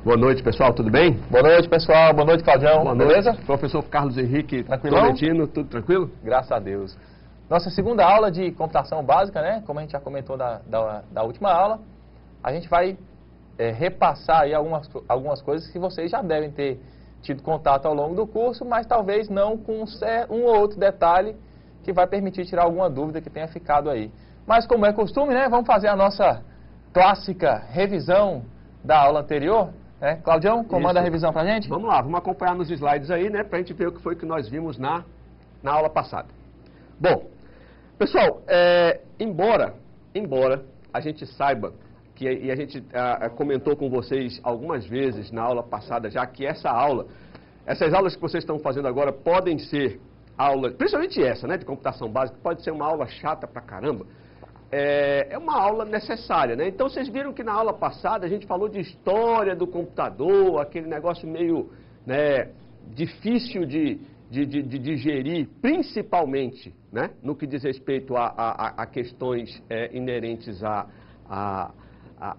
Boa noite, pessoal, tudo bem? Boa noite, pessoal. Boa noite, Claudião. Boa Beleza? noite. Professor Carlos Henrique Tranquilão? Tolentino, tudo tranquilo? Graças a Deus. Nossa segunda aula de computação básica, né? Como a gente já comentou da última aula, a gente vai repassar aí algumas coisas que vocês já devem ter tido contato ao longo do curso, mas talvez não com um ou outro detalhe que vai permitir tirar alguma dúvida que tenha ficado aí. Mas como é costume, né? Vamos fazer a nossa clássica revisão da aula anterior. Claudião, comanda a revisão pra gente? Vamos lá, vamos acompanhar nos slides aí, né, pra gente ver o que foi que nós vimos na aula passada. Bom, pessoal, embora a gente saiba, e a gente comentou com vocês algumas vezes na aula passada já, que essas aulas que vocês estão fazendo agora podem ser aulas, principalmente essa, né, de computação básica, pode ser uma aula chata pra caramba. É uma aula necessária, né? Então, vocês viram que na aula passada a gente falou de história do computador, aquele negócio meio, né, difícil de digerir, principalmente, né, no que diz respeito a questões inerentes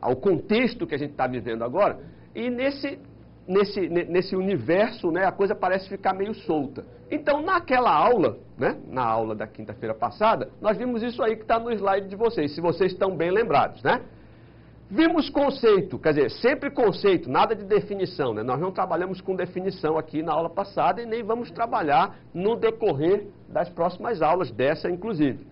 ao contexto que a gente está vivendo agora. E nesse universo, né, a coisa parece ficar meio solta. Então, naquela aula, né, na aula da quinta-feira passada, nós vimos isso aí que está no slide de vocês, se vocês estão bem lembrados, né? Vimos conceito, quer dizer, sempre conceito, nada de definição, né? Nós não trabalhamos com definição aqui na aula passada e nem vamos trabalhar no decorrer das próximas aulas, dessa inclusive.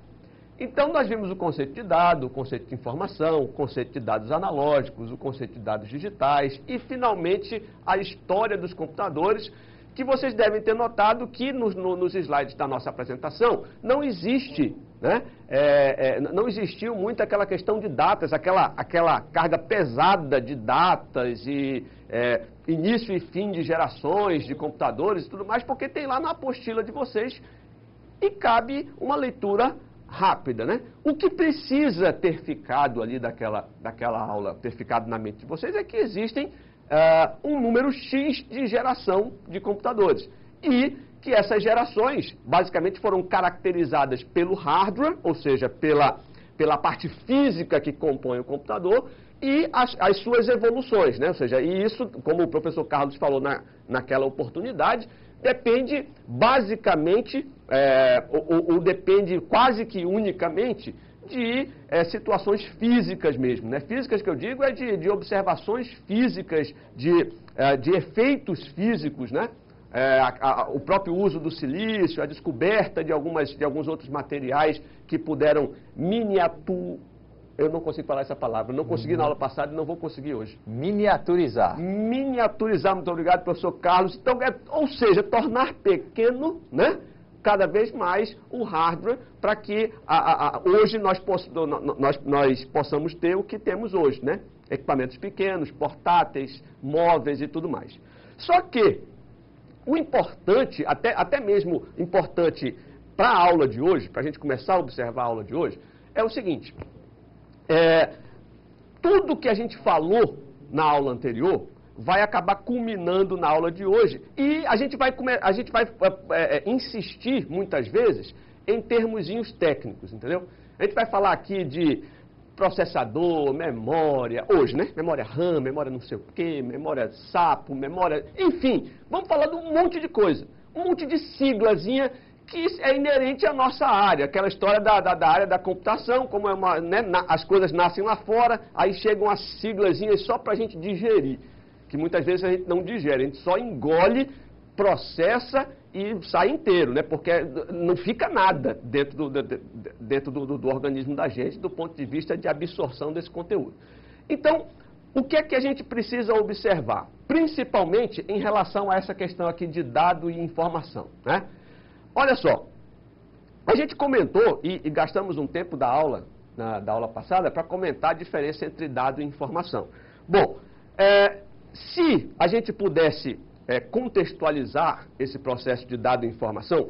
Então, nós vimos o conceito de dado, o conceito de informação, o conceito de dados analógicos, o conceito de dados digitais e, finalmente, a história dos computadores, que vocês devem ter notado que nos slides da nossa apresentação não existe, né, não existiu muito aquela questão de datas, aquela carga pesada de datas e início e fim de gerações de computadores e tudo mais, porque tem lá na apostila de vocês e cabe uma leitura rápida, né? O que precisa ter ficado ali daquela aula, ter ficado na mente de vocês, é que existem um número X de geração de computadores. E que essas gerações, basicamente, foram caracterizadas pelo hardware, ou seja, pela parte física que compõe o computador, e as suas evoluções, né? Ou seja, e isso, como o professor Carlos falou naquela oportunidade, depende basicamente, ou depende quase que unicamente, de situações físicas mesmo, né? Físicas que eu digo de observações físicas, de efeitos físicos, né? O próprio uso do silício, a descoberta de alguns outros materiais que puderam eu não consigo falar essa palavra, não consegui na aula passada e não vou conseguir hoje. Miniaturizar. Miniaturizar, muito obrigado, professor Carlos. Então, ou seja, tornar pequeno, né, cada vez mais o hardware para que hoje nós possamos ter o que temos hoje, né? Equipamentos pequenos, portáteis, móveis e tudo mais. Só que o importante, até mesmo importante para a aula de hoje, para a gente começar a observar a aula de hoje, é o seguinte: tudo que a gente falou na aula anterior vai acabar culminando na aula de hoje. E a gente vai insistir, muitas vezes, em termozinhos técnicos, entendeu? A gente vai falar aqui de processador, memória, hoje, né? Memória RAM, memória não sei o quê, memória sapo, memória... Enfim, vamos falar de um monte de coisa. Um monte de siglazinha que é inerente à nossa área, aquela história da área da computação, como as coisas nascem lá fora, aí chegam as siglazinhas só para a gente digerir, que muitas vezes a gente não digere, a gente só engole, processa e sai inteiro, né? Porque não fica nada dentro do organismo da gente, do ponto de vista de absorção desse conteúdo. Então, o que é que a gente precisa observar? Principalmente em relação a essa questão aqui de dado e informação, né? Olha só, a gente comentou e gastamos um tempo da aula passada para comentar a diferença entre dado e informação. Bom, se a gente pudesse contextualizar esse processo de dado e informação,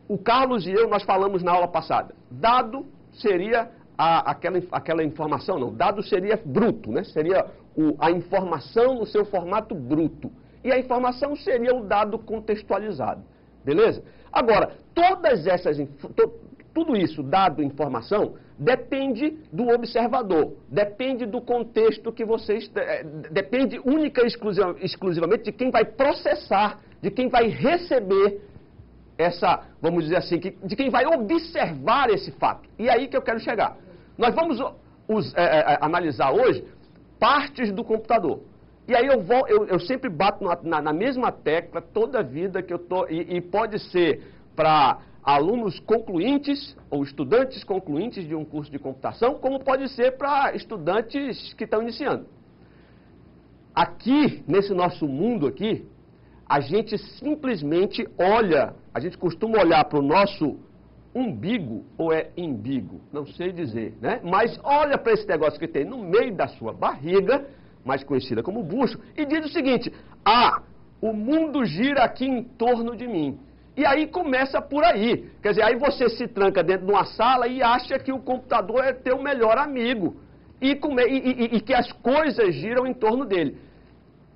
o Carlos e eu, nós falamos na aula passada, dado seria aquela informação, não, dado seria bruto, né? Seria a informação no seu formato bruto. E a informação seria o dado contextualizado, beleza? Agora, tudo isso, dado e informação, depende do observador, depende do contexto que vocês... depende única e exclusivamente de quem vai processar, de quem vai receber essa, vamos dizer assim, de quem vai observar esse fato. E aí que eu quero chegar. Nós vamos analisar hoje partes do computador. E aí eu sempre bato na mesma tecla toda a vida que eu estou... E pode ser para alunos concluintes ou estudantes concluintes de um curso de computação, como pode ser para estudantes que estão iniciando. Aqui, nesse nosso mundo aqui, a gente simplesmente olha, a gente costuma olhar para o nosso umbigo, ou é imbigo, não sei dizer, né? Mas olha para esse negócio que tem no meio da sua barriga, mais conhecida como bucho, e diz o seguinte: o mundo gira aqui em torno de mim. E aí começa por aí. Quer dizer, aí você se tranca dentro de uma sala e acha que o computador é teu melhor amigo. E que as coisas giram em torno dele.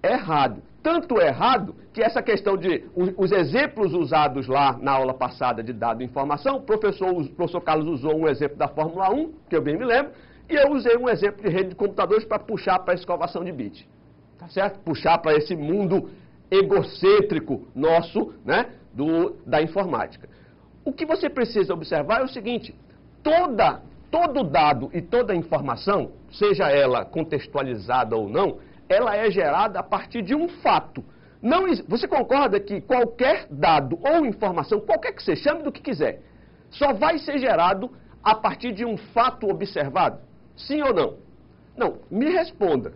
Errado. Tanto errado que essa questão de... Os exemplos usados lá na aula passada de dado e informação, o professor Carlos usou um exemplo da Fórmula 1, que eu bem me lembro, e eu usei um exemplo de rede de computadores para puxar para a escovação de bit. Tá certo? Puxar para esse mundo egocêntrico nosso, né? Da informática. O que você precisa observar é o seguinte: todo dado e toda informação, seja ela contextualizada ou não, ela é gerada a partir de um fato. Você concorda que qualquer dado ou informação, qualquer que você chame do que quiser, só vai ser gerado a partir de um fato observado? Sim ou não? Não, me responda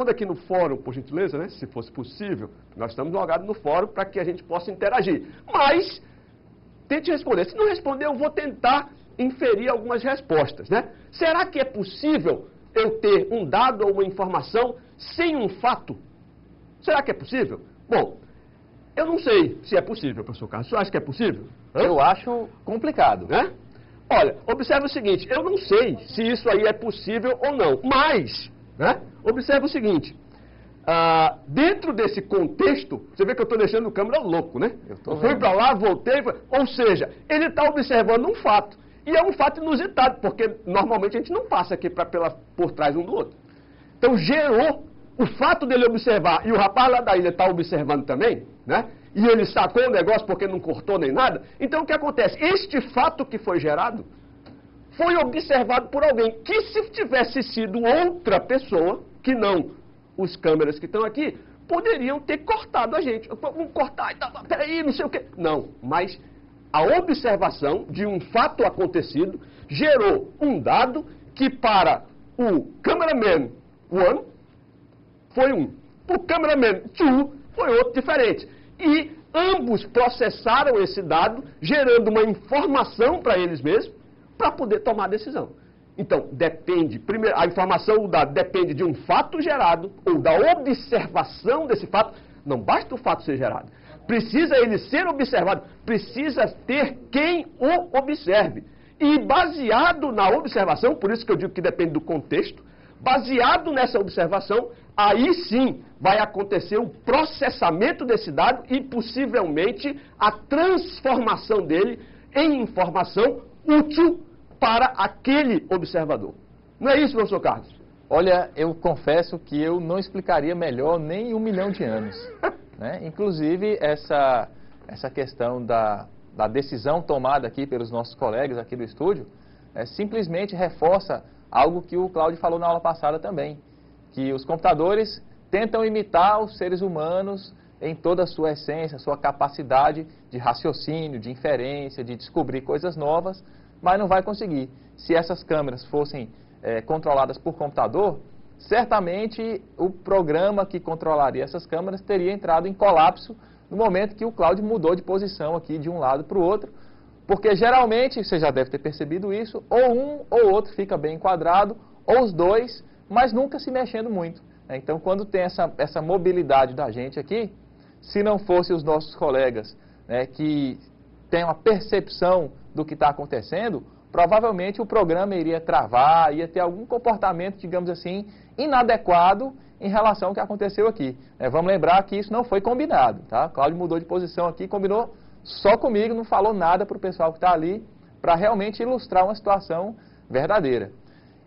aqui no fórum, por gentileza, né, se fosse possível. Nós estamos logados no fórum para que a gente possa interagir. Mas, tente responder. Se não responder, eu vou tentar inferir algumas respostas, né? Será que é possível eu ter um dado ou uma informação sem um fato? Será que é possível? Bom, eu não sei se é possível, professor Carlos. O senhor acha que é possível? Eu acho complicado. Né? Olha, observe o seguinte, eu não sei se isso aí é possível ou não, mas, né, observe o seguinte, dentro desse contexto, você vê que eu estou deixando o câmera louco, né? Eu fui para lá, voltei, ou seja, ele está observando um fato, e é um fato inusitado, porque normalmente a gente não passa aqui por trás um do outro. Então gerou o fato dele observar, e o rapaz lá da ilha está observando também, né? E ele sacou o negócio porque não cortou nem nada. Então o que acontece? Este fato que foi gerado foi observado por alguém que, se tivesse sido outra pessoa, que não os câmeras que estão aqui, poderiam ter cortado a gente. Vamos cortar, peraí, não sei o quê. Não, mas a observação de um fato acontecido gerou um dado que para o cameraman 1 foi um. Para o cameraman 2 foi outro diferente. E ambos processaram esse dado, gerando uma informação para eles mesmos, para poder tomar a decisão. Então, depende, primeiro, a informação, o dado, depende de um fato gerado, ou da observação desse fato. Não basta o fato ser gerado. Precisa ele ser observado, precisa ter quem o observe. E baseado na observação, por isso que eu digo que depende do contexto, baseado nessa observação, aí sim vai acontecer o processamento desse dado e possivelmente a transformação dele em informação útil para aquele observador. Não é isso, professor Carlos? Olha, eu confesso que eu não explicaria melhor nem em 1 milhão de anos. Né? Inclusive, essa questão da decisão tomada aqui pelos nossos colegas aqui do estúdio, simplesmente reforça algo que o Cláudio falou na aula passada também, que os computadores tentam imitar os seres humanos em toda a sua essência, sua capacidade de raciocínio, de inferência, de descobrir coisas novas, mas não vai conseguir. Se essas câmeras fossem controladas por computador, certamente o programa que controlaria essas câmeras teria entrado em colapso no momento que o Cláudio mudou de posição aqui de um lado para o outro, porque geralmente, você já deve ter percebido isso, ou um ou outro fica bem enquadrado, ou os dois, mas nunca se mexendo muito. Então, quando tem essa mobilidade da gente aqui, se não fosse os nossos colegas, né, que têm uma percepção do que está acontecendo, provavelmente o programa iria travar, ia ter algum comportamento, digamos assim, inadequado em relação ao que aconteceu aqui. Vamos lembrar que isso não foi combinado, tá? Cláudio mudou de posição aqui, combinou só comigo, não falou nada para o pessoal que está ali, para realmente ilustrar uma situação verdadeira.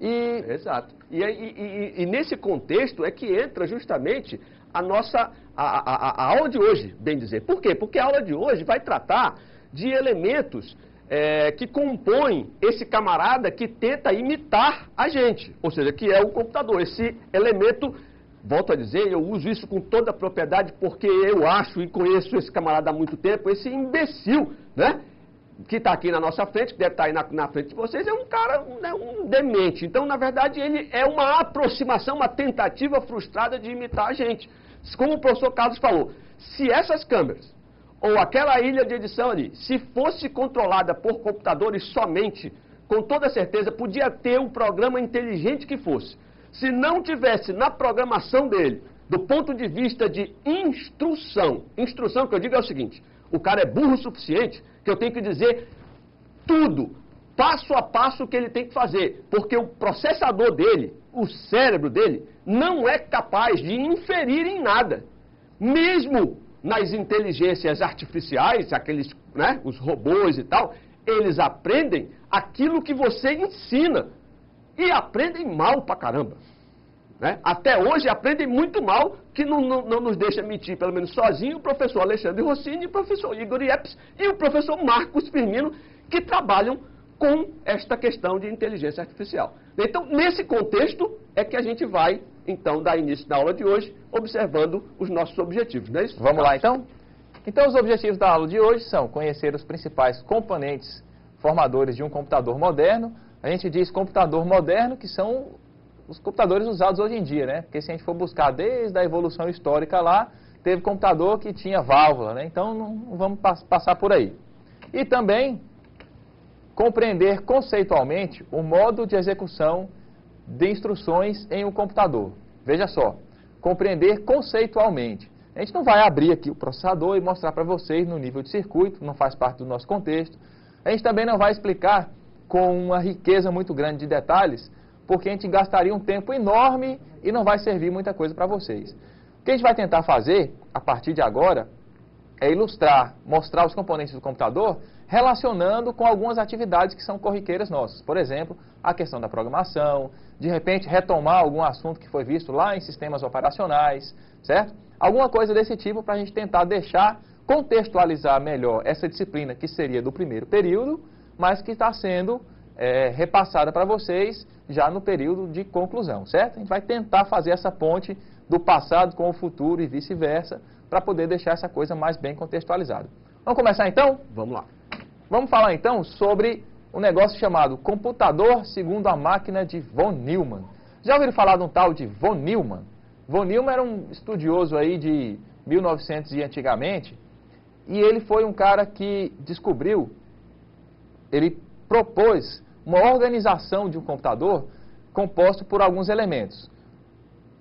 Exato. E nesse contexto é que entra justamente a nossa a aula de hoje, bem dizer. Por quê? Porque a aula de hoje vai tratar de elementos que compõem esse camarada que tenta imitar a gente, ou seja, que é o computador. Esse elemento, volto a dizer, eu uso isso com toda a propriedade porque eu acho e conheço esse camarada há muito tempo, esse imbecil, né? Que está aqui na nossa frente, que deve estar aí na frente de vocês, é um cara, né, um demente. Então, na verdade, ele é uma aproximação, uma tentativa frustrada de imitar a gente. Como o professor Carlos falou, se essas câmeras, ou aquela ilha de edição ali, se fosse controlada por computadores somente, com toda certeza, podia ter um programa inteligente que fosse. Se não tivesse na programação dele, do ponto de vista de instrução que eu digo é o seguinte, o cara é burro o suficiente que eu tenho que dizer tudo, passo a passo o que ele tem que fazer, porque o processador dele, o cérebro dele, não é capaz de inferir em nada. Mesmo nas inteligências artificiais, aqueles, né, os robôs e tal, eles aprendem aquilo que você ensina. E aprendem mal pra caramba. Né? Até hoje aprendem muito mal, que não nos deixa mentir, pelo menos sozinho, o professor Alexandre Rossini, o professor Igor Iepes e o professor Marcos Firmino, que trabalham com esta questão de inteligência artificial. Então, nesse contexto, é que a gente vai, então, dar início na aula de hoje, observando os nossos objetivos, não é isso? Vamos lá, então? Então, os objetivos da aula de hoje são conhecer os principais componentes formadores de um computador moderno. A gente diz computador moderno, que são os computadores usados hoje em dia, né? Porque se a gente for buscar desde a evolução histórica lá, teve computador que tinha válvula, né? Então, não vamos passar por aí. E também compreender conceitualmente o modo de execução de instruções em um computador. Veja só, compreender conceitualmente. A gente não vai abrir aqui o processador e mostrar para vocês no nível de circuito, não faz parte do nosso contexto. A gente também não vai explicar com uma riqueza muito grande de detalhes, porque a gente gastaria um tempo enorme e não vai servir muita coisa para vocês. O que a gente vai tentar fazer, a partir de agora, é ilustrar, mostrar os componentes do computador, relacionando com algumas atividades que são corriqueiras nossas. Por exemplo, a questão da programação, de repente retomar algum assunto que foi visto lá em sistemas operacionais, certo? Alguma coisa desse tipo para a gente tentar contextualizar melhor essa disciplina que seria do primeiro período, mas que está sendo repassada para vocês já no período de conclusão, certo? A gente vai tentar fazer essa ponte do passado com o futuro e vice-versa, para poder deixar essa coisa mais bem contextualizada. Vamos começar então? Vamos lá. Vamos falar então sobre um negócio chamado computador segundo a máquina de von Neumann. Já ouviram falar de um tal de von Neumann? Von Neumann era um estudioso aí de 1900 e antigamente, e ele foi um cara que descobriu, ele propôs uma organização de um computador composto por alguns elementos.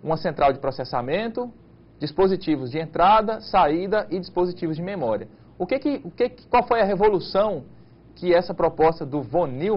Uma central de processamento, dispositivos de entrada, saída e dispositivos de memória. Qual foi a revolução que essa proposta do von Neumann